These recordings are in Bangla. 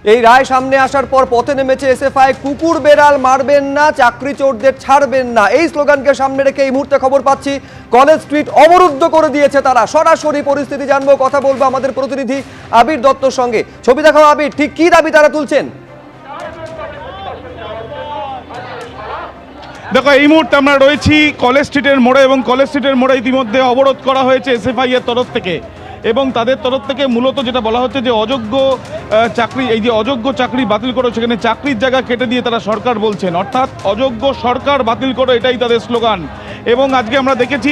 এই রায় সামনে আসার পর পথে নেমেছে এসএফআই। কুকুর বেড়াল মারবেন না, চাকরি চোরদের ছাড়বেন না, এই স্লোগানকে সামনে রেখে এই মুহূর্তে খবর পাচ্ছি কলেজ স্ট্রিট অবরুদ্ধ করে দিয়েছে তারা। সরাসরি পরিস্থিতি জানবো, কথা বলবো আমাদের প্রতিনিধি আবির দত্তর সঙ্গে। ছবি দেখাও আবির, ঠিক কি দাবি তারা তুলছেন? দেখো, এই মুহূর্তে আমরা রয়েছি কলেজ স্ট্রিটের মোড়ে এবং কলেজ স্ট্রিটের মোড়ে ইতিমধ্যে অবরোধ করা হয়েছে এসএফআই এর তরফ থেকে। এবং তাদের তরফ থেকে মূলত যেটা বলা হচ্ছে যে অযোগ্য চাকরি, এই যে অযোগ্য চাকরি বাতিল করো, সেখানে চাকরির জায়গা কেটে দিয়ে তারা সরকার বলছেন, অর্থাৎ অযোগ্য সরকার বাতিল করো, এটাই তাদের স্লোগান। এবং আজকে আমরা দেখেছি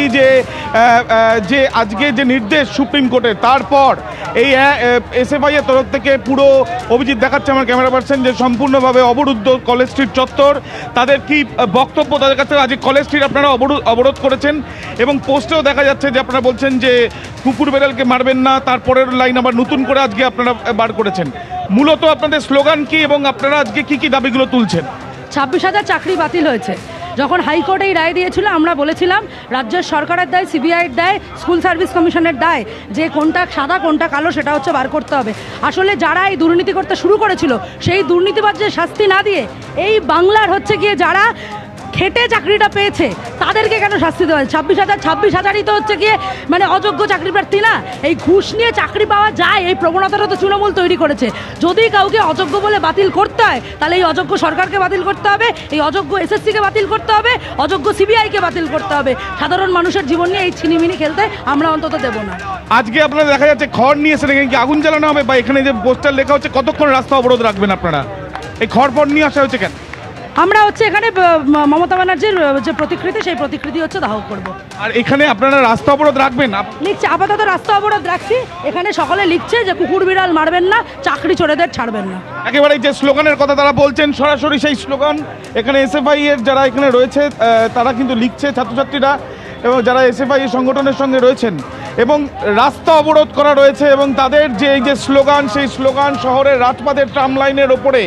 যে আজকে যে নির্দেশ সুপ্রিম কোর্টের, তারপর এই এসএফআই এর তরফ থেকে পুরো অভিজিৎ দেখাচ্ছে আমার ক্যামেরা পার্সন যে সম্পূর্ণভাবে অবরুদ্ধ কলেজ স্ট্রিট চত্বর। তাদের কি বক্তব্য তাদের কাছে? আজকে কলেজ স্ট্রিট আপনারা অবরোধ করেছেন এবং পোস্টেও দেখা যাচ্ছে যে আপনারা বলছেন যে কুকুর বেড়ালকে মারবেন না, তারপরের লাইন আবার নতুন করে আজকে আপনারা বার করেছেন। মূলত আপনাদের স্লোগান কি এবং আপনারা আজকে কি কি দাবিগুলো তুলছেন? 26,000 চাকরি বাতিল হয়েছে। যখন হাইকোর্ট এই রায় দিয়েছিল আমরা বলেছিলাম রাজ্যের সরকারের দায়, সিবিআইয়ের দায়, স্কুল সার্ভিস কমিশনের দায়, যে কোনটা সাদা কোনটা কালো সেটা হচ্ছে বার করতে হবে। আসলে যারা এই দুর্নীতি করতে শুরু করেছিল সেই দুর্নীতিবাজদের শাস্তি না দিয়ে এই বাংলার হচ্ছে গিয়ে যারা খেটে চাকরিটা পেয়েছে তাদেরকে কেন শাস্তি দেওয়া হয়? 26,000ই তো হচ্ছে গিয়ে মানে অযোগ্য চাকরি প্রার্থী না। এই ঘুষ নিয়ে চাকরি পাওয়া যায়, এই প্রবণতাটা তো তৃণমূল তৈরি করেছে। যদি কাউকে অযোগ্য বলে বাতিল করতে হয় তাহলে এই অযোগ্য সরকারকে বাতিল করতে হবে, এই অযোগ্য এসএসসিকে বাতিল করতে হবে, অযোগ্য সিবিআইকে বাতিল করতে হবে। সাধারণ মানুষের জীবন নিয়ে এই ছিনিমিনি খেলতে আমরা অন্তত দেব না। আজকে আপনারা দেখা যাচ্ছে খড় নিয়ে এসে কি আগুন জ্বালানো হবে, বা এখানে যে পোস্টার লেখা হচ্ছে কতক্ষণ রাস্তা অবরোধ রাখবেন আপনারা? এই খড় নিয়ে আসা হচ্ছে কেন? আমরা হচ্ছে এখানে মমতা ব্যানার্জির যে প্রতিকৃতি, সেই প্রতিকৃতি হচ্ছে দাহ করব। আর এখানে আপনারা রাস্তা অবরোধ রাখবেন? লিখছে আপাতত রাস্তা অবরোধ রাখছি। এখানে সকলে লিখছে যে কুকুর বিড়াল মারবেন না, চাকরি চোরেদের ছাড়বেন না। একেবারে যে স্লোগানের কথা তারা বলছেন, সরাসরি সেই স্লোগান এখানে এসএফআই এর যারা এখানে রয়েছে তারা কিন্তু লিখছে, ছাত্রছাত্রীরা এবং যারা এসএফআই সংগঠনের সঙ্গে রয়েছেন, এবং রাস্তা অবরোধ করা রয়েছে। এবং তাদের যে এই যে স্লোগান, সেই স্লোগান শহরের রাজপথের ট্রাম লাইনের ওপরে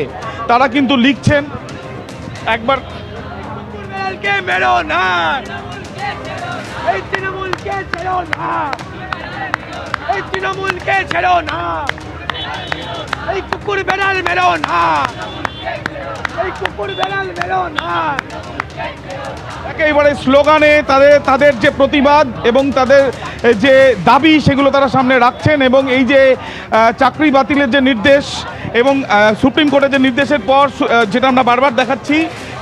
তারা কিন্তু লিখছেন। একবার কুকুরকে মেরো না, এই তৃণমূলকে ছেড়ো না, এই তৃণমূলকে ছেড়ো না, এই কুকুর বেড়াল মেরো না, এই কুকুর বেড়াল মেরো না। একেবারে স্লোগানে তাদের যে প্রতিবাদ এবং তাদের যে দাবি সেগুলো তারা সামনে রাখছেন। এবং এই যে চাকরি বাতিলের যে নির্দেশ এবং সুপ্রিম কোর্টের যে নির্দেশের পর যেটা আমরা বারবার দেখাচ্ছি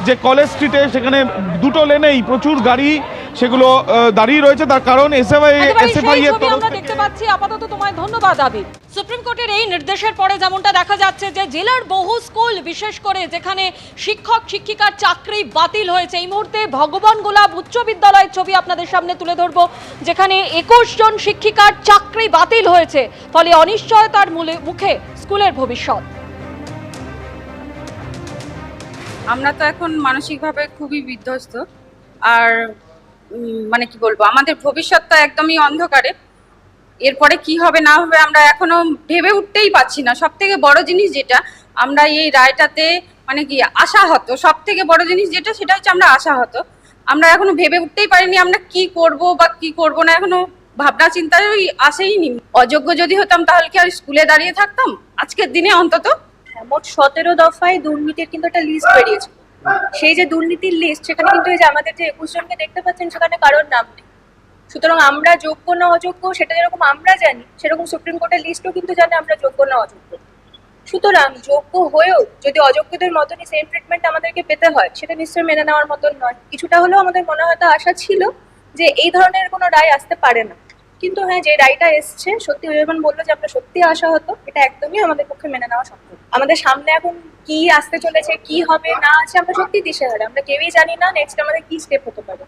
যে কলেজ স্ট্রিটে সেখানে দুটো লেনেই প্রচুর গাড়ি সেগুলো দাঁড়িয়ে রয়েছে। তার কারণ এসএফআই এর আমরা দেখতে পাচ্ছি। আপাতত তোমায় ধন্যবাদ আবির। সুপ্রিম কোর্টের এই নির্দেশের পরে যেমনটা দেখা যাচ্ছে যে জেলার বহু স্কুল, বিশেষ করে যেখানে শিক্ষক শিক্ষিকার চাকরি বাতিল হয়েছে, এই মুহূর্তে ভগবান গোলাপ উচ্চ বিদ্যালয়ের ছবি আপনাদের সামনে তুলে ধরবো, যেখানে 21 জন শিক্ষিকার চাকরি বাতিল হয়েছে। ফলে অনিশ্চয়তার মুখে স্কুলের ভবিষ্যৎ। আমরা তো এখন মানসিকভাবে খুবই বিধ্বস্ত। আর মানে কি বলবো, আমাদের ভবিষ্যৎটা একদমই অন্ধকারে। এরপরে কি হবে না হবে আমরা এখনো ভেবে উঠতেই পারছি না। সব থেকে বড় জিনিস যেটা আমরা এই রায়টাতে মানে কি আশাহত, সব থেকে বড় জিনিস যেটা সেটা হচ্ছে আমরা আশাহত। আমরা এখনো ভেবে উঠতেই পারিনি আমরা কি করব বা কি করব না, এখনো ভাবনা চিন্তায় আসেইনি। অযোগ্য যদি হতাম তাহলে কি আর স্কুলে দাঁড়িয়ে থাকতাম আজকের দিনে? অন্তত মোট 17 দফায় দুর্নীতির কিন্তু একটা লিস্ট বেরিয়েছে। সেই যে দুর্নীতির লিস্ট, সেখানে কিন্তু এই যে আমাদের যে 21 জনকে দেখতে পাচ্ছেন সেখানে কারোর নাম নেই। সুতরাং আমরা যোগ্য না অযোগ্য সেটা যেরকম আমরা জানি, সেরকম সুপ্রিম কোর্টের লিস্টও কিন্তু জানে আমরা যোগ্য না অযোগ্য। সুতরাং যোগ্য হয়েও যদি অযোগ্যদের মতনই সেম ট্রিটমেন্ট আমাদেরকে পেতে হয়, সেটা নিশ্চয়ই মেনে নেওয়ার মতন নয়। কিছুটা হলেও আমাদের মনে হয়তো আশা ছিল যে এই ধরনের কোনো রায় আসতে পারে না। কিন্তু হ্যাঁ, যে রায়টা এসছে সত্যি যেমন বললো যে আমরা সত্যি আশা হতো, এটা একদমই আমাদের পক্ষে মেনে নেওয়া সম্ভব। আমাদের সামনে এখন কি আসতে চলেছে, কি হবে না আছে, আমরা সত্যি দিশেহারা। আমরা কেউই জানি না নেক্সট আমাদের কি স্টেপ হতে পারে।